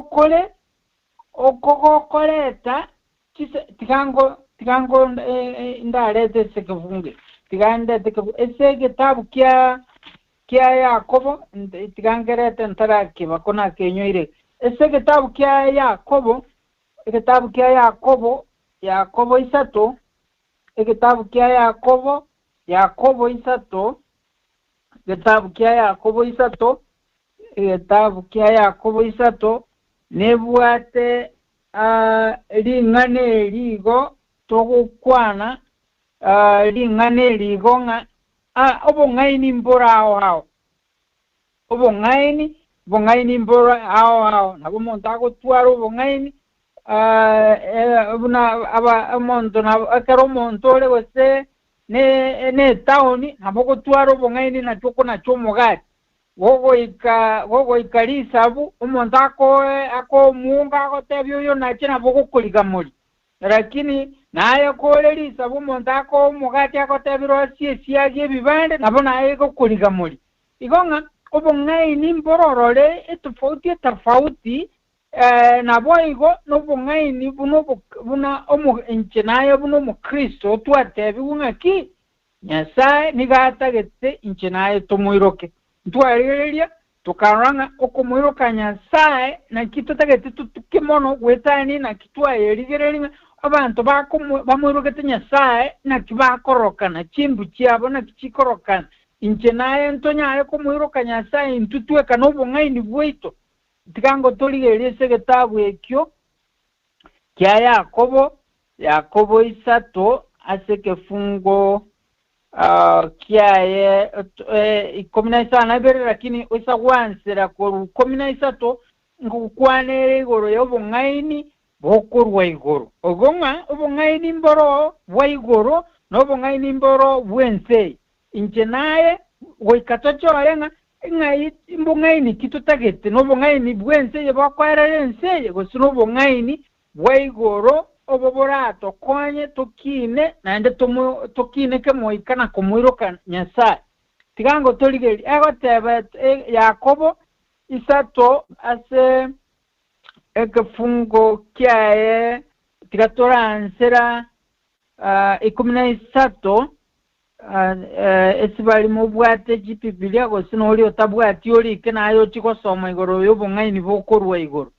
kole okokoleta tikango ndarete sekefunge tigande ese kitabu kia Yakobo tikangerete ntaraki bakona kenyoire ese kitabu kia Yakobo Yakobo isato ekitabu kia Yakobo isato nebwate lingane ligo togukwana lingane ligo nga obongaini mbora hao obongaini mbora hao nabo montago twaro obongaini buna monto na akaro montole wese ne taoni nabo twaro obongaini na choko na chomogati gogo ikalisabu umuntu ako munga akotebyo yo nakina boko kuligamuri lakini naye kolelisa umuntu ako mugati akotebiro siage bibande nabo naye ko kuligamuri igonga obongaini mbororole tofauti nabo igo nobongaini buna inchenaye buno mu Kristo twatebi ngaki Nyasaye nigatagetse inchenaye tomuiroke ntwarereria tukaranga okumwiruka Nyasaye na kitu tagete tukimono gwetani na kitwa yerigereringa abantu bamwiruka Nyasaye na kibakorokana chimbu cyabo na kikorokana inche naye ntonyaye kumwiruka Nyasaye ntutweka nobongaini bwito tikango toligerie segetabu ekyo kya Yakobo isato asekefungo kiaye ikomina isana bere lakini usagwansera ko komina isato ngukwanere igoro yobongaini bokurwa igoro ogonga obongaini mboro bwaigoro nobongaini mboro bwense inche naye goikatochorenga ngai mbongaini kitutagete nobongaini bwense yebakwarere ense gosino bongaini bwaigoro oboborato kwanye tukine nande tukine ke moikana kumwiruka Nyasaye tikango toligeli agoteba Yakobo isato ase ekefungo kyaye tikatoransera 13 esibali mu bwate Biblia gosino oli otabwati oli kenayo chikosoma igoro yobongaini bokorwa igoro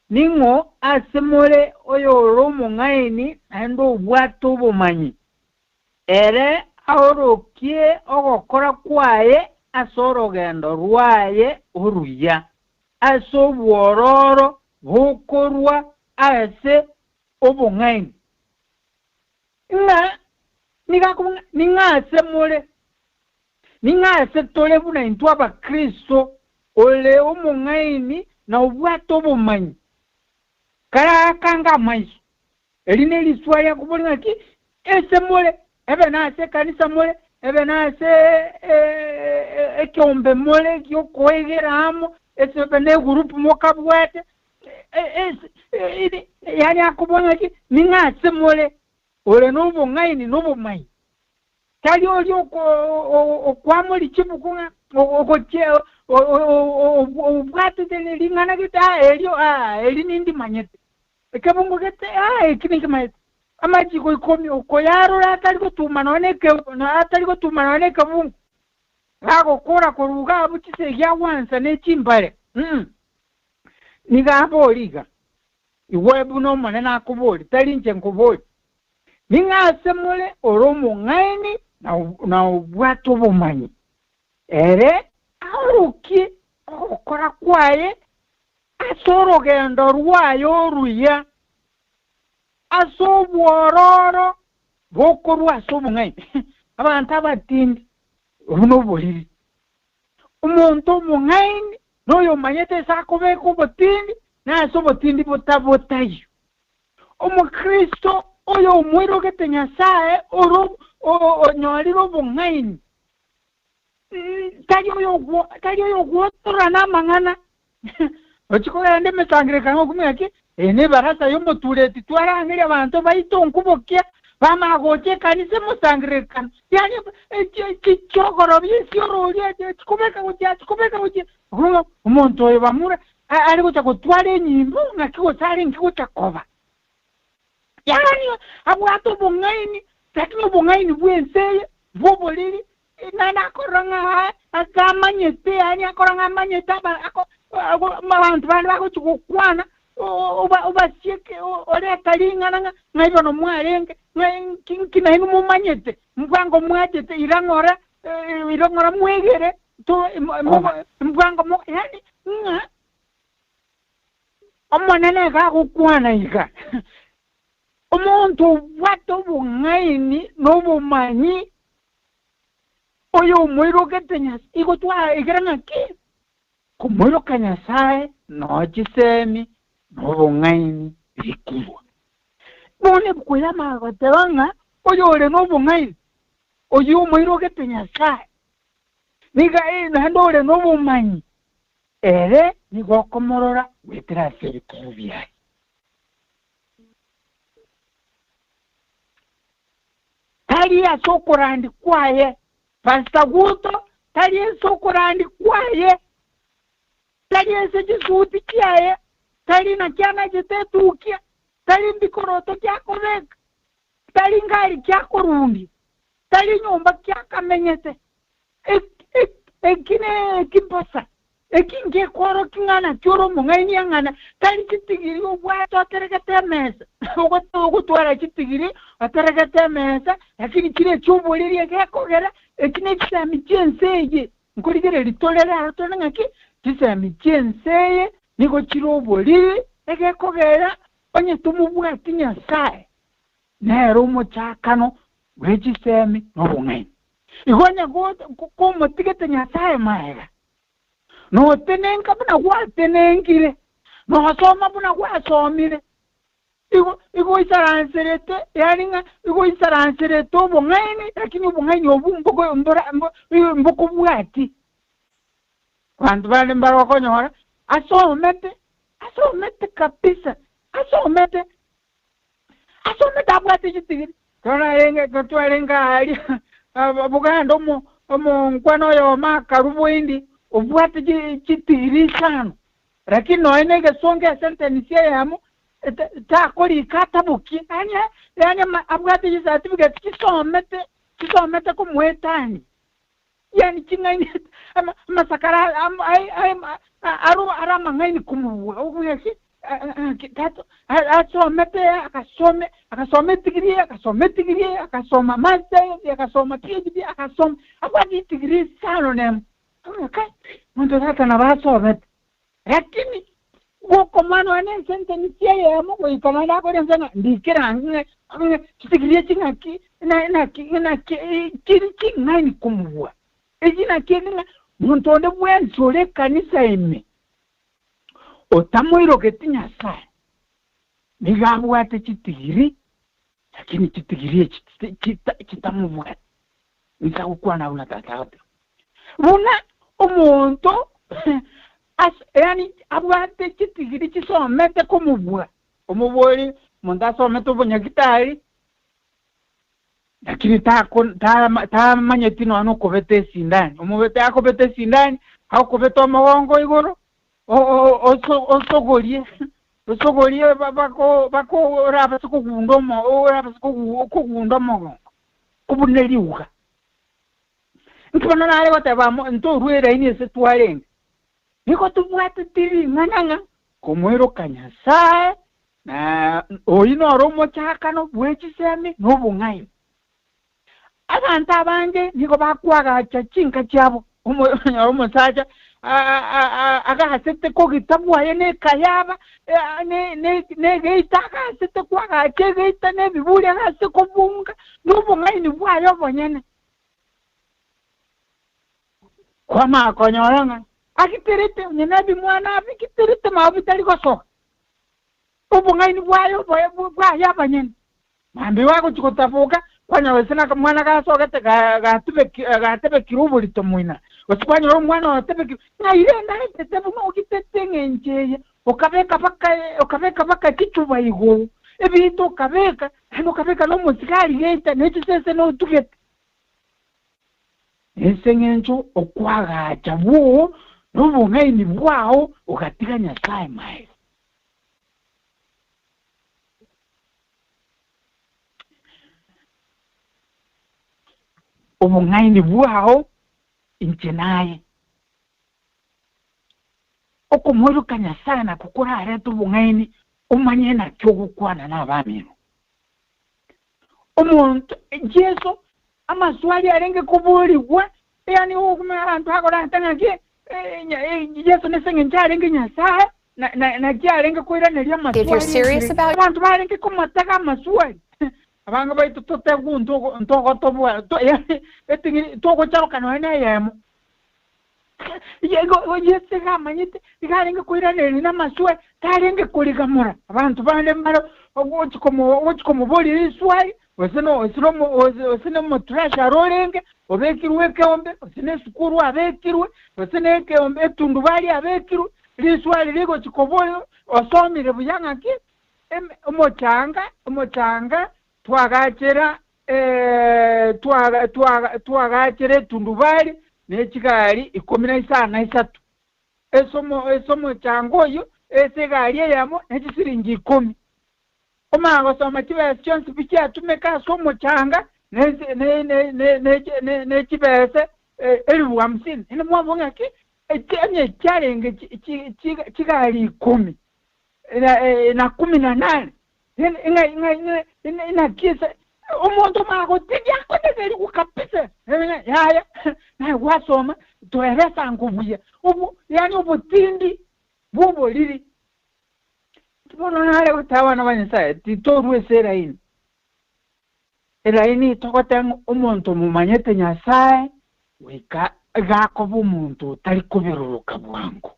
ningo asemole oyo romo ngaini ando bwato bomanyi ere ahorokie ogokora kwaye asorogendo rwaye uruya asobwororo bukorwa ase obongaini ningase tole buna intwa ba Kristo ole omongaini na ubwato bomanyi kara kanga maiso eline liswaya kubolinga ki esemole ebe na se kanisa mole ebe na se ekyombe mole kyo koegeramo ese ne group mokabwate yani akubonga ki ningase mole ole nobo ngaini nobo mai tali oli okwamuli chibukunga okoche obwate tele lingana kita elio elinindi manyete ekabungo kete ekiniki mayete amaji ko ikomi okoyaro atali gutuma none kabungo rago kora koruga abutise ya wansa ne chimbale niga boliga iwebu no mane na kuboli tali nje nkuboli ningasemule oromo ngaini na ubwato bumanyi ere aruki okora kwaye asorogendo rwayo ruya asobwororo bokorwa asobungaini abantu abatindi runo boliri umuntu mungaini noyo manyete sakobeko botindi na sobotindi botabotayo omukristo oyo mwiro kete Nyasaye onyoriro bongaini tali oyo gwotora namangana ochikola nde mesangire kango kumyaki ene barasa yo motuleti twarangire abantu baitonkubokia bamagoche kanise musangire kan yani kichogoro byesiorolia chikomeka kuja umuntu oyo bamura aliko chakutwale nyimbo ngakiko sale ngiko chakoba yani abwato bongaini takino bongaini bwenseye bobolili nana koranga akamanyete yani akoranga manyeta ako abantu bandi bakukwana oba sieke ole kalingana ngaibo no mwarenge kina inu mumanyete mvango mwatete irangora mwegere to mvango mo yani omonene kakukwana ika omuntu wato bungaini no bumanyi oyo mwiro ketenya iko twa igranga ki kumwiro kanyasaye no chisemi no bungaini ikubwa bone bukwama batanga oyo ole no bungaini oyo mwiro ketenya saye niga ndo ole no bumanyi ere nigokomorora wetera serikubya tali ya sokorandi kwaye Pastor Guto tali ya sokorandi kwaye tali ya sejisuti kiaye tali na kiana jitetukia tali mbikoroto kyakoveka tali ngari kyakorundi tali nyumba kyakamenyete ekine kimpasa ekinge koro kingana kyoro mungaini yangana tali chitigiri ubwato aterekete mesa ogutwara chitigiri aterekete mesa lakini kire chuboliri ekekogera ekine kisami chenseje nkurigere litolera aratona ngaki kisami chenseye niko chiroboliri ekekogera onye tumubwati nyasaye nero umuchakano wechisemi nobungaini igonya ko mutigete nyasaye maega no tenenka buna watenengire no soma buna wasomire igo isaranserete yaringa igo isaranserete obungaini lakini obungaini obumbogo mboko bwati bantu bali mbaro konyora asomete kabisa asomete abwati chitigiri tona yenge kotwalenga ali bugando mo nkwano yo makaruboindi obwati chitigiri sana lakini no enege songe sentence yamu takori katabuki yani abwati certificate kisomete kumwetani yani chingani masakara aru arama ngaini kumuwa ukuyesi tato asomete akasome tigiri akasoma master akasoma PhD akasoma abwati tigiri sana nem okay muntu tata na basomete lakini woko mano ane sentence yamu ko ikamana ko nzanga ndikiranga kitigiri chingaki na kiri ngaini kumuwa ejina kenga muntu onde bwensole kanisa ime otamoiro ketinya sa nigabwate chitigiri lakini chitigiri chitamubwate nikakukwana una tatata una omuntu yani abwate chitigiri chisomete kumubwa omubori muntu asomete obunyagitari lakini ta manyetino ano kobete sindani omubete akobete sindani akobete amawongo igoro osogolie bako raba sikugundomo kubuneliuka ntwana nale wataba ntorwera ini setwarenga niko tubwate tiri mananga komwero kanyasaye na oyino romo chakano bwechisemi nobungayi abantu abange niko bakwaga chinka cyabo umusaja agahasete ko gitabwaye ne kayaba ne geita agahasete kwaga geita ne biburi agahasete ko bunga nobungayi ni bwayo bonyene kwama konyoranga akiterete nyenabi mwana abikiterete mabitali koso ubungayi ni bwayo bwayo banyene mambi wako chikotafuka kwanya wesena mwana kasogete gatebe kirubuli tomwina wasipanya ro mwana watebe na irenda tetebe no kitete ngenje okabeka baka kichuba igo ebito kabeka hano kabeka no musikali geta nechisese no tukete esengencho okwaga chabu n'obung'aini bwaho ukatika Nyasaye maezi. Obung'aini bwaho inchenaye okumwiruka Nyasaye na kukura areta obung'aini umanye nakyo gukwana n'abamino. Omuntu Yesu amaswali arenge kubulibwa yani ukumenya abantu akora atangake Yesu nesenge ntarenge Nyasaye na kyarenge kwira nerya amaswali. If you're serious about abantu barenge kumataka amaswali abanga baitu totebu ntoko tobwa etingi toko charukana na yemo yego Yesu gamanyite ikarenge kwira nerya amaswali tarenge kuligamura abantu bande maro ochikomo boli iswali wasino mo trash arorenge obekirwe keombe wasine sukuru abekirwe wasine keombe etundubali abekirwe liswali ligo chikoboyo osomire buyanga ki omochanga twagachera twagachera tundubali nechikali 13 esomo changoyo esegali yamo nechishiringi 10 omango soma chibese chonse bichatumeka somo changa ne chibese 50 ine mwabonga ki echenye challenge chigali 10 na 18 ina kisa umuntu mako tijya kodeli kukapisa yaya na wasoma toeresa ngubuye ubu yani ubutindi bubo lili tubono nale utawana banyisa titorwe seraini eraini tokotanga umuntu mumanyete Nyasaye wika gako bumuntu tali kubiruruka bwangu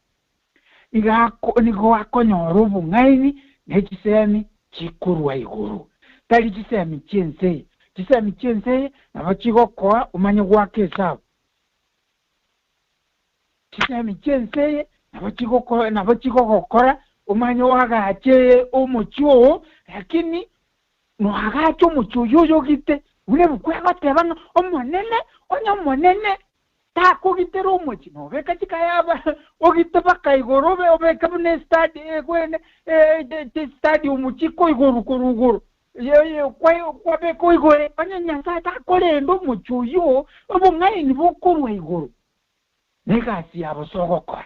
igako nigo akonyoro bung'aini nechisemi chikurwa iguru tali chisemi chense nabachigokoa umanye gwake sabo chisemi chense nabachigokora umanye wagache umuchuo lakini no agache umuchuo yogite ule bukwega tebanga omonene tako gitero umuchi no beka chikayaba ogite bakaigorobe obeka bune study umuchiko iguru ye kwa beko igore Nyasaye takole ndo umuchuo obung'aini bokorwa iguru negasi yabo sogokora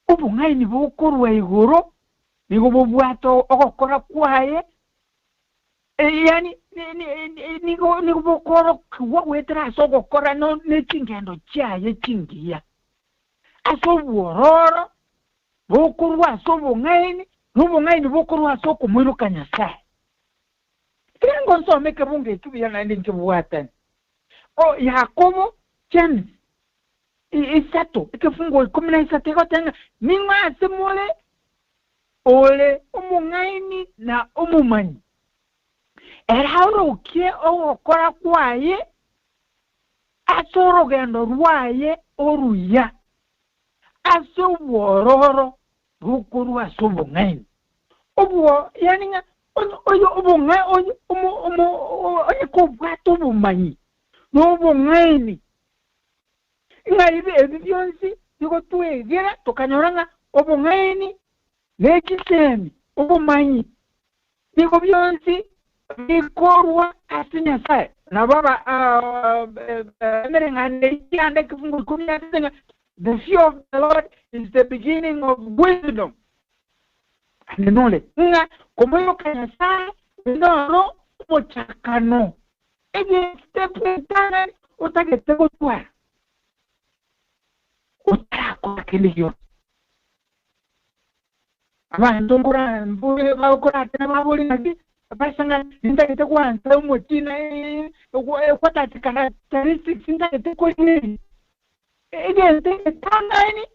obung'aini bokorwa iguru nigo bobwato ogokora kwaye yani nigo bokoro wetera sogokora no nechingendo chaye chingiya asobororo bokorwa sobung'aini nobung'aini bokorwa sokumwiruka Nyasaye kirengo nsomeke bunge kibiyana ndi nkibwatani Yakobo James isato ikifungo 13 ikotenga ningwase mole ole umung'aini na umumanyi erarukie ogokora kwaye asorogendo rwaye oruya asobororo rukurwa sobung'aini obwo yani nga oyo obung'aini oyo kubwato bumanyi n'obung'aini ngaibe ebyonsi niko twegera tukanyoranga obung'aini nechisemi obumanyi niko byonsi bikorwa ati Nyasaye na baba merengane yande kifungu 10 the fear of the Lord is the beginning of wisdom and knowledge nga komoyoka Nyasaye ndoro mochakano ege step tana utagete gutwara utako kiliyo abantu ngura mbuye bakora tena babuli nagi basanga ndagete kwanza umutina kwatati characteristics ndagete ko ni ege tangani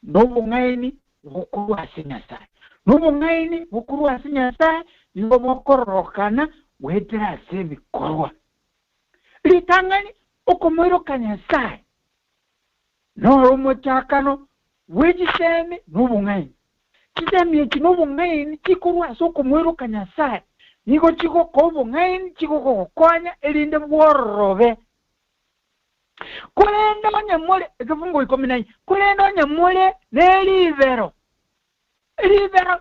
nobung'aini bukurwa Nyasaye nobung'aini bukurwa Nyasaye nibo bokorokana wetera sebikorwa litangani okomwiruka Nyasaye no umuchakano wejisemi nobung'aini kisemi eki nobung'aini kikurwa sokumwiruka Nyasaye niko chiko kobo ngain chiko ko konya elinde bworobe kulendo nyamule ekifungo 19 kulendo nyamule nelivero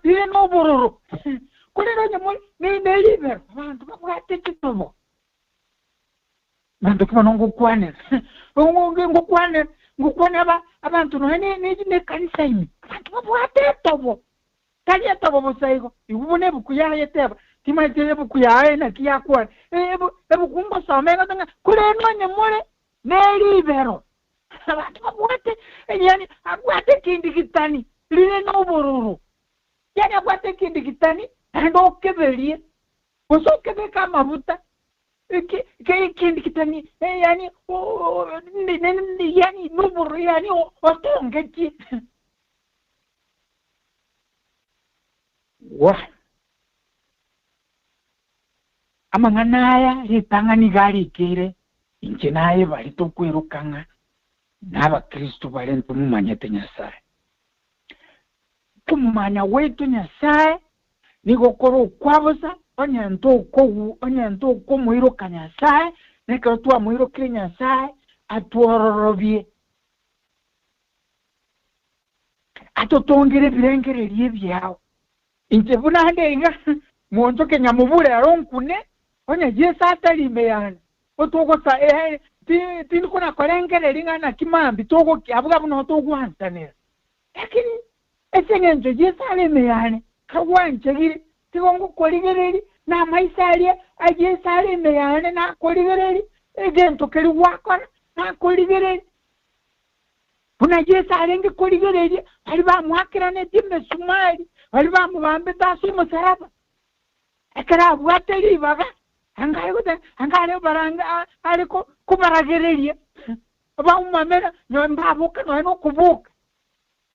lile nobururu kulendo nyamule nelivero abantu bakwate kitobo bantu kibano ngukwane ngukwane abantu no ne kanisa imi abantu bakwate tobo kali tobo bosaigo ibune bukuyaye teba timaitele bukuyaye na kiyakwa ebukumbo samenga tanga kulendo nyamule nelivero abantu bakwate yani akwate kindikitani lile nobururu yani akwate kindikitani ndo kebelie usokebe kama buta kindikitani yani yani nuburu yani otongeji wa amanganaya litangani gali kire inche naye bali tokwirukanga n'abakristo balentu mumanyete Nyasaye kumanya wetu Nyasaye nigokora okwabuza onyanto okumuiruka Nyasaye nekero twamuirukire Nyasaye atwororobie atotongere birengererie byao inche bunandenga monto kenyamubule aronkune onya Yesu atalimeyana otogosa tini kuna korengere lingana kimambi togo abuga buno togwantanira lakini esengenzo Yesu alemeyane kagwanchegire tigongo koligereri na maisalia Yesu alemeyane na koligereri egento keri wakora na koligereri buna Yesu alenge koligereri bali bamwakirane timbe sumali bali bamubambe tasu musaraba ekara bwateli baga angale baranga aliko kubaragereria abamamera nyombabuka no kubuka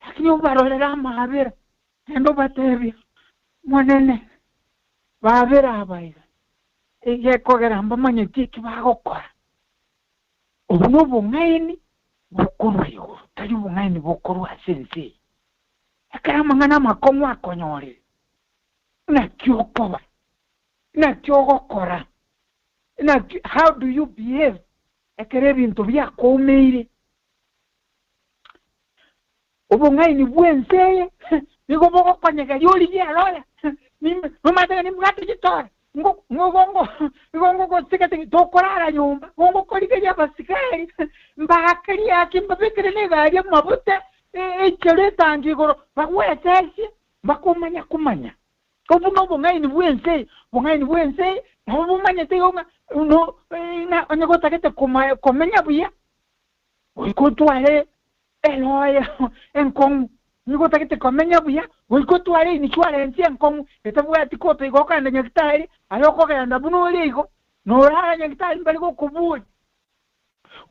lakini ubarorera mahabera endo batebya monene babera abaira ege kogera mbamanye tiki bagokora ubuno bungaini bukorwayo tali bungaini bukorwa sense akara mangana makomo akonyore na kyokoba na kyogokora na how do you behave ekere bintu byakomeire ubungaini bwenseye niko boko konyega yoli byaloya mumate ni mugati gitora ngo kosikate tokorara nyumba ngo kolike ya basikari mbakari yakimba bikire ne gari mabute ekere tangigoro bagwetesi kumanya kobuno bungaini bwenseye nabumanye teyonga no na onyagota kete komenya buya oikotwale eloya enkong nyagota kete komenya buya oikotwale ni chwale nti enkong etabuya tikope igokanda nyakitali ayoko kanda buno lego no rara nyakitali mbali ko kubuli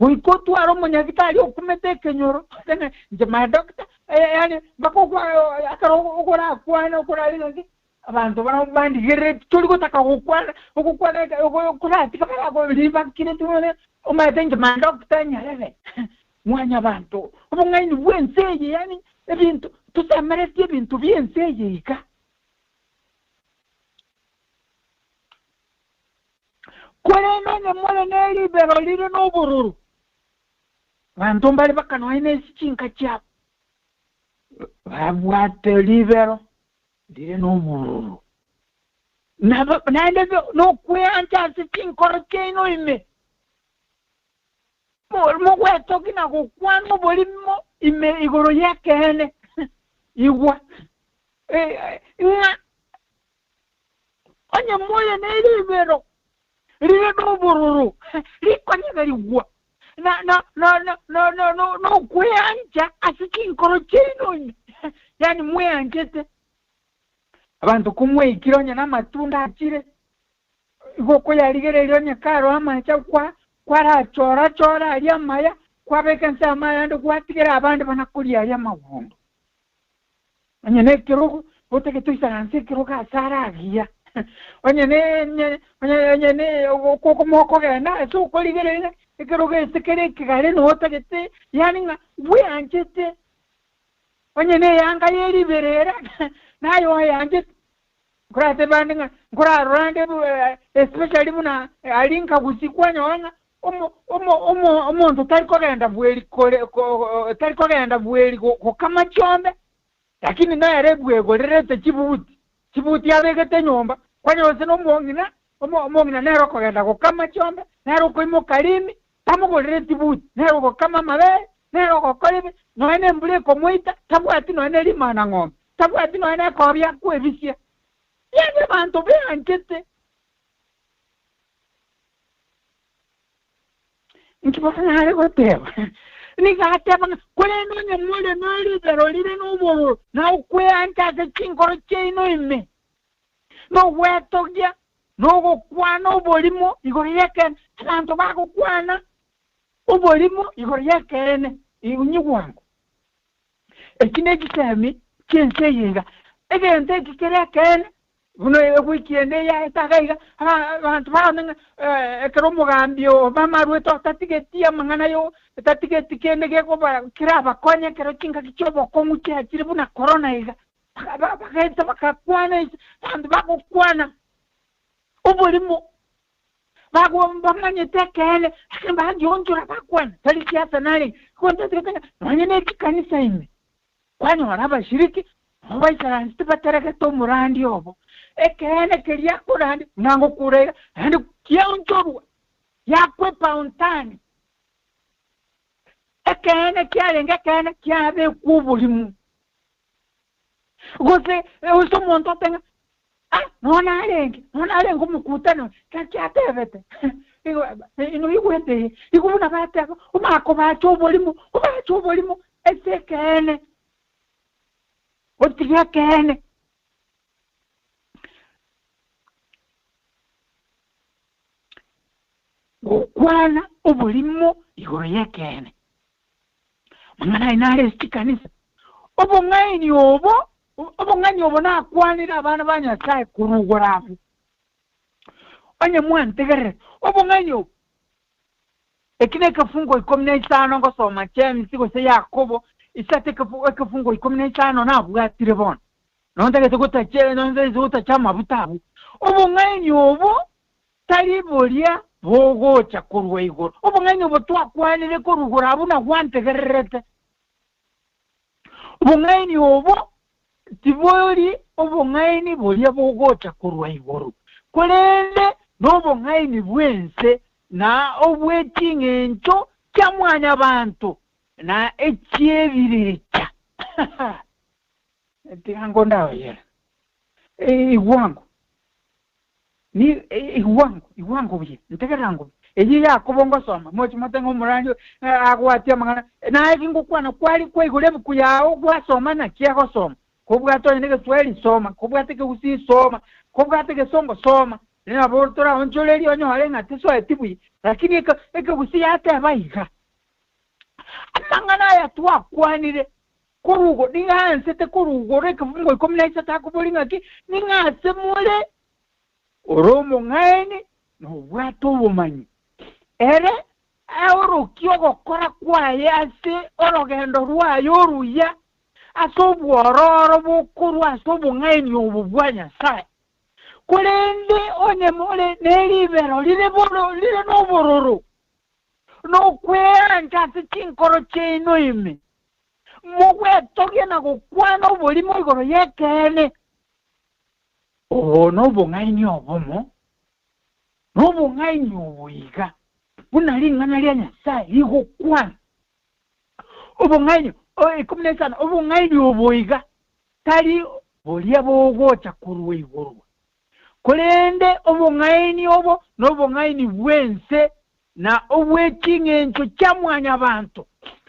oikotwale omonyakitali okumete kenyoro tena nje ma doctor yani bakokwa akaro okora kwana okora lenge abantu bandi gere tuli kutaka ukwana kurati kama ko liba kine tumone umatenje manda kutanya lele mwanya abantu ubungaini bwenseye yani ebintu tusamerete ebintu byenseye ika kweleno nyamole neli bero lire nobururu bantu mbali bakano ine sichinka chapa babwate libero dire nobururu naende no kwanta sichinkoro keno ime mo kweto kina kukwano bolimo ime igoro yake hene igwa onye moye nelibero lile nobururu likonyega ligwa no kwanta asichinkoro keno ime yani mweanjete abantu kumwe ikironya n'amatunda akire igoko yaligere lyonya karo amacha kwara chora ali amaya kwabeka nsama ndo kwatigera abandi banakulia ali amavundo anyene kirugo oteke tuisananse kirugo asara agia onyene okoko moko gena so koligere kirugo esekere kigare no oteke yani nga we anjete onyene yanga yeri berera nayo yanje kurate bandinga kura rande especially muna alinka kusikwanya wana omuntu taliko genda bweli taliko genda bweli ko kama chombe lakini naye rebwego lerete chibuti abegete nyomba kwanya ose no mongina nero ko genda ko kama chombe nero ko imo kalimi tamugo lerete chibuti nero ko kama mabe nero ko kolibi no ene mbule ko muita tabwati no ene limana ngombe tabwati no ene ko bya kwebisia yende bantu beankete nkibafanya ale goteba nigateba kweno nyamule noli berolire n'uburu na ukwanta ke chinkoro cheino ime no wetogya no gukwana obolimo igoriyeke abantu bakukwana obolimo igoriyekene inyigwango ekine kisemi chenseyiga egente kikerekene uno weekend ya etagaiga abantu bana ekero mugambio mama rweto tatigetia mangana yo tatigeti kende geko ba kiraba konye kero kinga kichobo konguche akiri buna corona iga bakaita bakakwana abantu bakukwana ubulimo bagomanye tekele akamba jonjora bakwana tali siasa nali konta tikanga nanyene kanisa ime kwani waraba shiriki waisara nstipatereke to murandi obo ekene kelia kurandi nango kurega andi kionjorwa yakwe pauntani ekene kyalenga kene kyabe kubulimu gose uso monto tenga nona alenge umukutano kakyatebete ino igwete igubuna bataka umako bacho bolimo esekene otiya kene gukwana obulimo igoroye kene mangana inale stikanisa obongani obo nakwanira abana banyasaye kurugorafu onye mwantegere obongani obo ekine kafungo 15 ngosoma James gose Yakobo isate kafungo 15 nabwatire bona nondege gutache nonze gutachama butabu obongani obo tali bolia bogocha kurwa igoro obongani obo twakwanire kurugora abuna gwantegererete obongani obo tiboli obongani bolia bogocha kurwa igoro kolende nobongani bwense na obwetingencho kyamwanya abantu na echiebirecha tiango ndawe igwango ni igwango bye ntegerango eyi yakobongo soma mochi matengo muranjo agwatia mangana na ekingukwana kwali kwegule bukuyao gwasoma na kiago soma kobwato ndege sweli soma kobwateke usi soma kobwateke songo soma nina bortora onjoleri onyo alenga tiso etibui lakini eke usi yate abayiga amangana ya tuwa kwanire kurugo ninga nsete kurugo reka fungo 17 takubolinga ki ninga semule oromo ngaini no bwato bumanyi ere euro kyogo kora kwaye ase orogendo rwayo ruya asobwororo bukuru asobungaini obubwanya sai kulende onye mole nelibero lile no bororo no kwanja tinkoro cheino ime mogwe toge na gukwana obulimo igoro yekene no bungaini obomo no bungaini obuiga bunalingana lya Nyasaye ligukwana obungaini ikumnesana obungaini obuiga tali bolia bogocha kurwa igoro kulende obungaini obo no bungaini bwense na obwekingencho kyamwanya abantu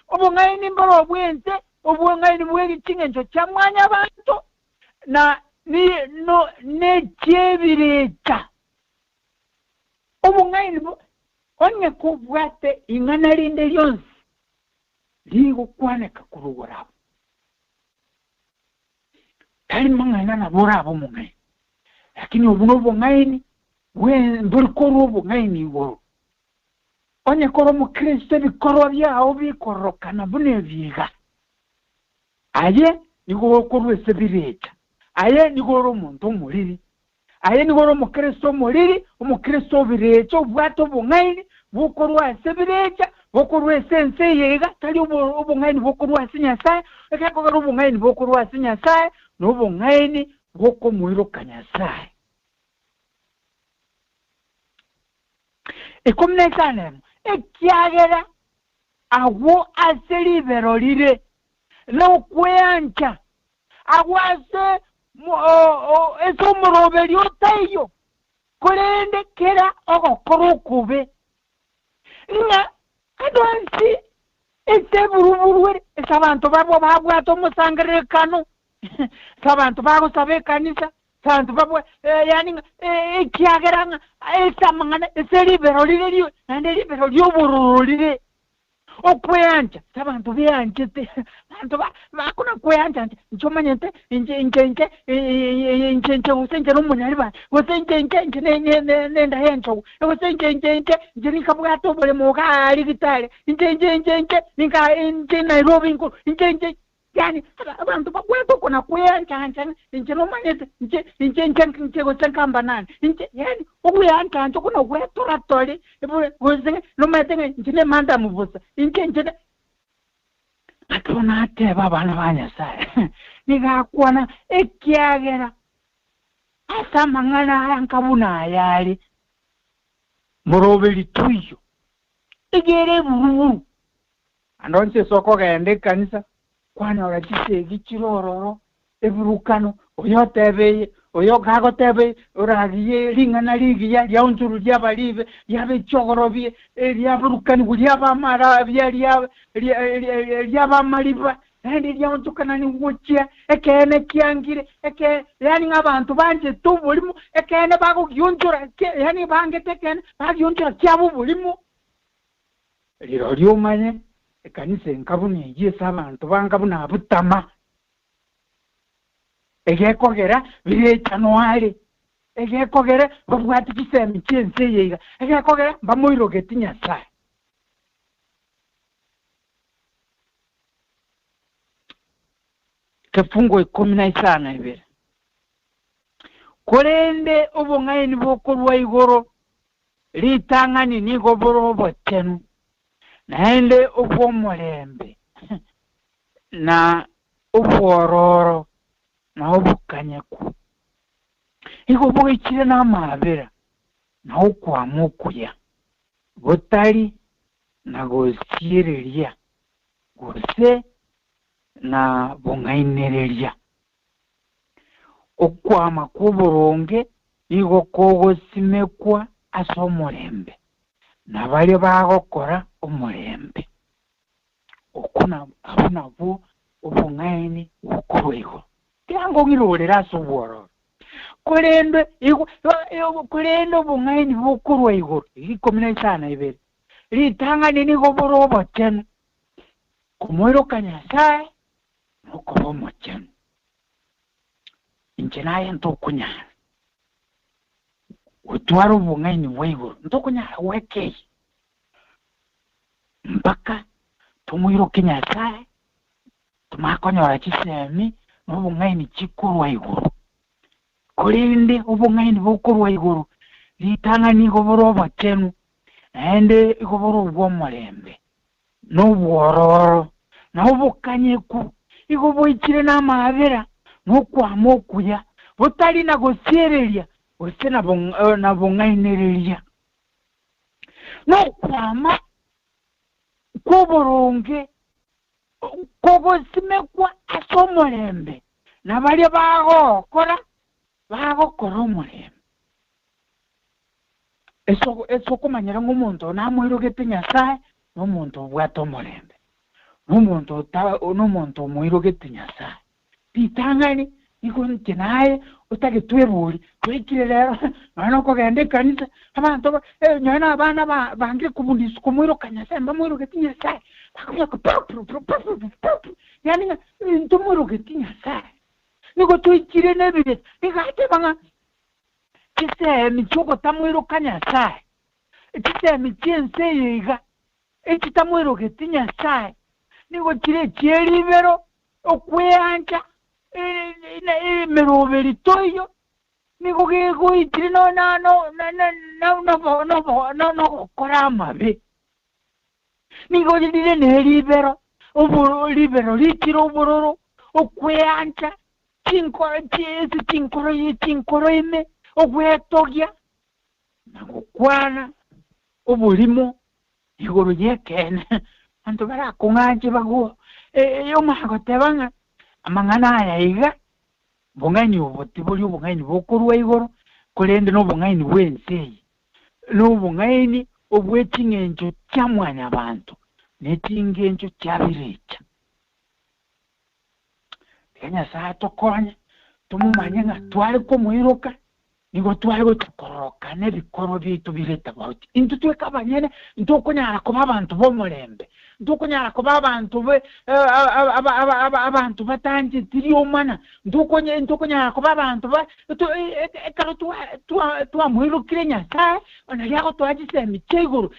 obungaini mbalo bwense obungaini bwekingencho kyamwanya abantu na nechebirecha obungaini onye kubwate ingana linde lyonse ligukwaneka kurugorabo tali mangana na borabo mungaini lakini obuno bungaini mbulikoru obungaini wo onye koro mu Kristo bikorwa byawo bikorokana bunebiga aye nigo korwe sebirecha aye nigo ro muntu muliri aye ni goro omukristo muliri omukristo birecho bwato bungaini bukorwa sebirecha bukorwa esense yega tali ubungaini bukorwa sinyasai ekakogera ubungaini bukorwa sinyasai n'ubungaini bwoko mwiro kanyasai ekomnesane ekyagera awo aseli berolire no kweancha awase eso moroberi otayo korende kera ogokorokube nga kadonsi ese buruburwe esabantu babo babwato musangerekano sabantu bago sabe kanisa sabantu babo yani ekiageranga esamangana eseri berolire lyo nande libero lyo burulire okweancha sabantu beanchete bantu bakuna kweancha nchomanyente inche usenje n'umunyari ba usenje nenda hencho usenje nje kabwato bole mugari gitare inche nika Nairobi nko inche yani abantu bakweto kuna kweancha inche nomanyete inche gosenkamba nani inche yani okweancha ncho kuna kwetora tole gosenga nomatenga inche manda mubusa inche atona ateba abana banyasai nigakwana ekyagera asamangana yankabuna yali morobeli tuyo igere buru andonse soko gende kanisa kwana orachise gichirororo eburukano oyotebe oyogagotebe oragiye lingana ligiya lyaunzuru lyabalibe yabe chogorobye lyaburukani gulyabamara lyabamaliba ndi lyauntukana ni nguchya ekene kyangire yani ngabantu banje tubulimo ekene bago gyunjura yani bange tekene bagyunjura kyabo bulimo liro lyumanye ekanise nkabune yesa abantu bangabuna butama egekogera birechanuari egekogera babwati kisemi chense yega egekogera bamoiro getinya sai kefungo 15 ibere korende obongaini bokorwa igoro litangani nigo boro botenu naende obwomulembe na obwororo na obukanyaku iko bwikire n'amabera na okwamukuya botali na gosiereria gose na bongainereria okwama kuburonge igo kogosimekwa asomulembe na bali bagokora omulembe okuna abunabo obungaini bukorwego kirango ngirorera soboro korende bungaini bukorwego ikomina sana ibere litanga nini goborobo tenu kumwero kanyasai nokobo mochenu inchenaye ntokunyara utwaro bungaini bwego ntokunyara wekei mpaka tumwiro kinyasai tumakonyora chisemi n'obungaini chikurwa iguru korinde obungaini bukurwa iguru litanga nigo borobo tenu naende igoboro bwomulembe n'obwororo n'obukanyeku igo bwikire n'amabera n'okwama okuya butali na gosiereria gose na bongainereria n'okwama kuburonge kogosimekwa asomulembe na bali bagokora omulembe eso kumanyira ng'omuntu namwirogete nyasaye n'omuntu obwata omulembe n'omuntu omwirogete nyasaye litangani iko nti naye utagetwebuli twikire lero nana okogenda ekanisa abantu nyona abana bange kubundisa kumwiroka nyasaye mbamwirogete nyasaye yani ntumwirogete nyasaye niko twikire nebire nigatebanga kisemi kyogotamwiroka nyasaye kisemi kyense yiga ekitamwirogete nyasaye niko kire kyeribero okweyancha emeroberi toyo Nigo que goitri no korama be. Nigo dire ne libero. Oboro libero litiro oboro. Okweancha. Chinkoro ime. Okwetogia. Nagokwana. Obulimo. Igoro yekene. Anto bara kunganje bago. Yo mahagotebanga. Amangana ya iga. Bongani obotibuli obongani bokorwa igoro kolende no bongani bwenseyi no bongani obwetingenjo kyamwana abantu netingenjo kyabirecha kenya sato konya tumumanye nga twali ko muiroka nigo twali go tukoroka nebikoro bitu bireta bauti into twekabanyene ntokunyara kuba abantu bomulembe ntokunyara kuba abantu be abantu batanje tiriomana ntokunyara kuba abantu ba karo twa muirukire Nyasaye onaliako twajisemi cheguru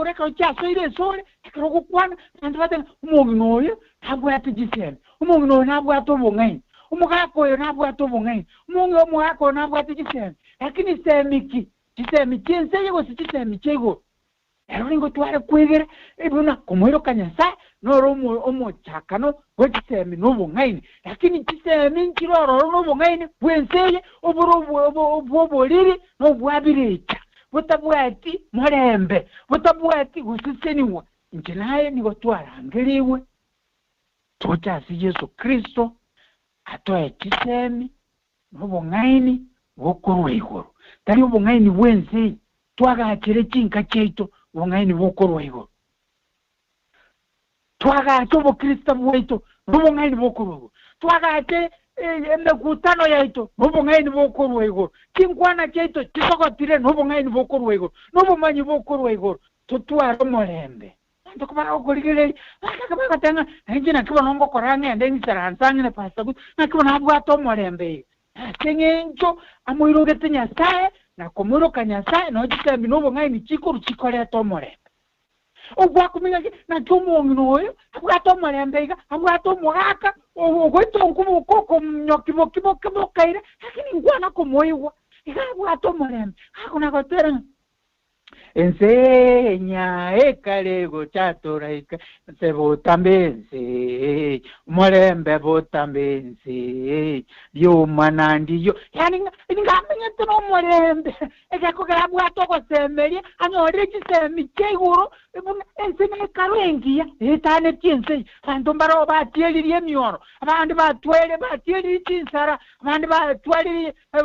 reka chasoire sole karo kukwana abantu batanga umuntu oyo ntabwate gisemi umuntu oyo ntabwate obongani umukakoyo ntabwate obongani umuntu omwako ntabwate gisemi lakini semiki gisemi chense yego gisemi chego Erolingo tware kwegera ebuna komwero Nyasaye noro omochakano wegisemi nobongaini lakini gisemi nkiroro nobongaini bwenseye oboriri nobwabirecha butabwati morembe butabwati gusiseniwa nkinaye nigo twarangiriwe tutasi Yesu Kristo atoe gisemi nobongaini bokorweigoro tari obongaini bwenseye twagakire chinka cheito bongaini bokorwa igoro twagake obukristo bwaitu nobongaini bokorwa igoro twagake emekutano yaito nobongaini bokorwa igoro chinkwana cheito chisokotire nobongaini bokorwa igoro nobomanyi bokorwa igoro tutwara omorembe anto kubara okorigereri akakabakatanga enjina kibona ngokora ngende ngisaransangine pasagu nakibona abwata omorembe akengencho amoirogete Nyasaye na komuroka Nyasaye no gisemi nobongaini chikuru chikoreta omorembe ogwakuminya na tumuntu oyo abwata omorembe iga abwata omugaka ogoitonku bukoko nyokibo kaire lakini ngwana komoiwa iga abwata omorembe akuna gotera ensenya ekalego chatoraika se botambense morembe botambense yo manandiyo yani ngamenye tuno morembe ekako kabwato ko semeri anyore gisemi cheguro ensenya karengiya etane tinse bantu mbaro batielirie myoro abantu batielirie tinsara abantu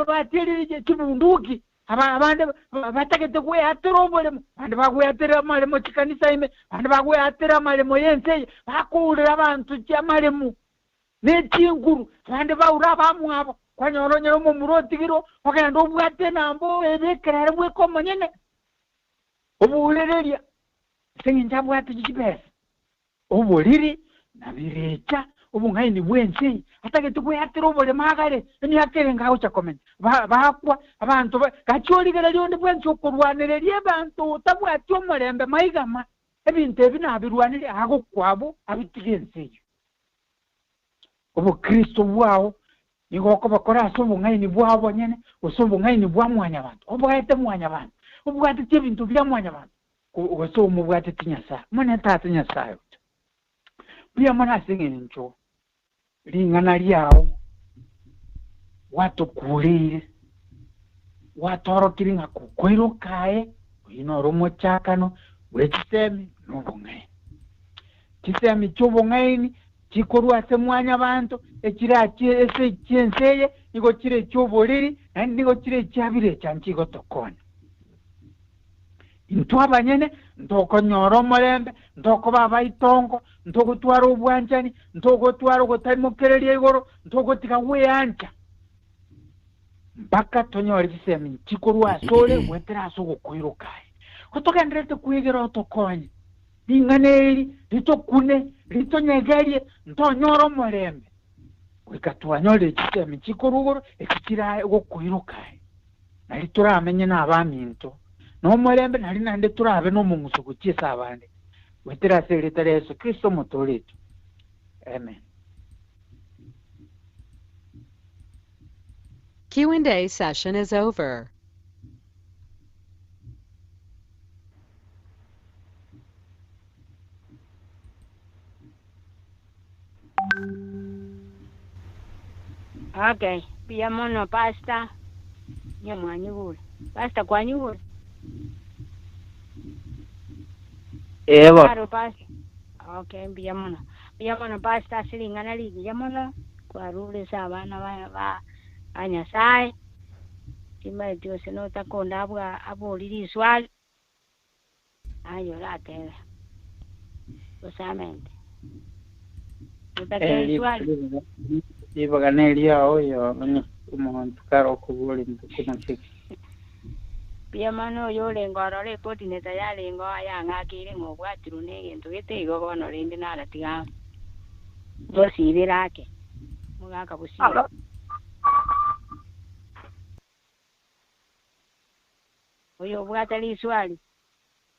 batielirie kibunduki abantu batakete kuyatira omulimo abantu bakuyatira amalimo chikanisa ime abantu bakuyatira amalimo yense bakulira abantu chamalimo nechinguru abantu baura bamwabo kwanyoronyera mu murotigiro okenda obwate nambo ebekerere bweko nyene obulereria singinja bwate chibese obuliri nabirecha obungaini bwense atakete kuyatira obule magare ni akere ngaho chakomenya bakwa abantu kacholigera lyonde bwense okurwanereria abantu tabwati omurembe maigama ebintu ebinabirwanire ago kwabo abitigense obukristo bwao nigoko bakora obungaini bwabo nyene obungaini bwa mwanya abantu obwate mwanya abantu obwate ebintu bya mwanya abantu oso mubwate Nyasaye mwana tata Nyasaye bya mwana singencho lingana lyao watu kulire watorokiri nga kukwirukaye ino romo chakano wechisemi nobongaini chisemi chobongaini chikorwa se mwanya abantu ekira ese chenseye nigo chire choboliri nigo chire chabire chanchigo tokona intwabanyene ndokonyora omurembe ndokoba itongo ndogotwara obwanjani ndogotwara ogotarimukereria igoro ndogotiga weyancha mpaka tonyora gisemi chikorwa asore wetera aso gokwirukaye kotogendrete kwigera otokonye linganeri litokune litonyegerie ndonyora omurembe wikatwanyore gisemi chikorugoro ekitira gokwirukaye nali turamenye n'abaminto no morembe nali nande turabe no mumuso gukisa abandi wetera seretare Yesu Kristo mutorito amen. Q&A session is over. Okay, piamono pasta. Nyamwanyugul. Pasta kwanyugul. Evo. Aro pasta. Okay, piamono pasta silingana ligi yamono. Kwa rule sa bana ba anyasai. Tima dio seno takonda abo lili swali. Ayo late. Usamente. Utake swali. Ivaganeli oyo umuntu karo kubuli mtukumusiki. Piamano yo lengoro le poti neta ya lengo aya ngakire ngobwatiru negintu gitigo bono rindi naratiga. Bosibirake. Mugaka busibira. Oyo bwatali swali.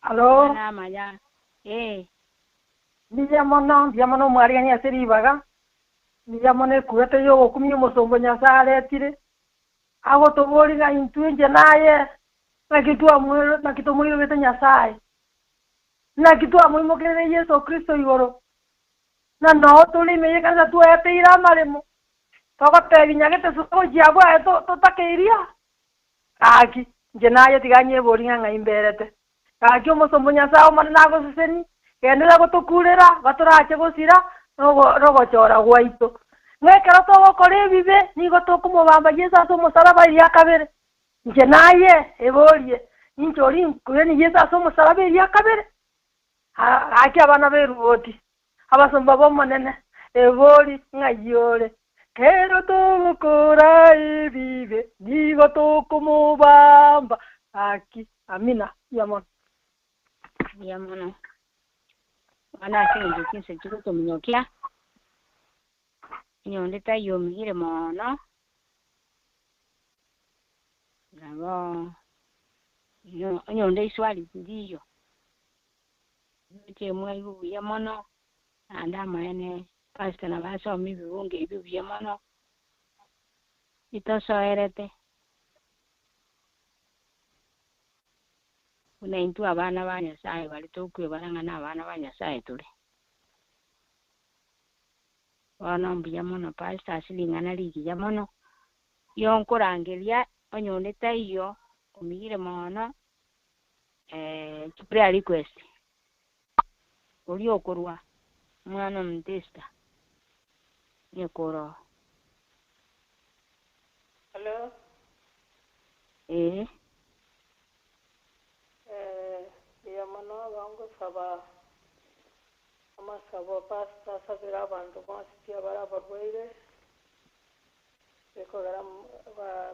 Alo, Nama ya. ndiamono mwariani asiribaga. Ndiamone kuete yo kumye musombo nyasare tire. Ago tobori nga intuenje naye. Na kitu mwiro bete nyasaye. Na kitu amwimo kere Yesu Kristo igoro. Na no tuli meye kanza tuete ira maremo. Togo tebinyagete suko jiabwa to takeiria. Aki jenaye tiganye bori nga imberete. Aki musombo nyasaye mane nago seseni. Kendera gotukurera baturache gusira rogo chora gwaito ngekera to gokore bibe nigo tukumubamba Yesu aso musaraba ya kabere nje naye eborie ninjori nkure ni Yesu aso musaraba ya kabere aki abana beruboti abasomba bomonene ebori ngayore kero tukura ibibe nigo tukumubamba aki amina yamono Ana kinje kinse chiko to minyokia. Nyonde ta yo migire mono. Nabo. Nyonde swali ndiyo. Che mwayu ya mono. Anda maene pasta na baso mi biunge ibi ya mono. Ito so erete. Una intu abana banyasai bali tokwe barangana abana banyasai tule. Wana mbia mono pasta asilingana ligi ya mono. Yonkorangelia onyone taiyo omigire mono prayer request. Oli okorwa mwana mtesta. Nyekoro. Hello. Yamano wangu saba amasabo pasta sabira abantu bose bara barwaire. Eko garam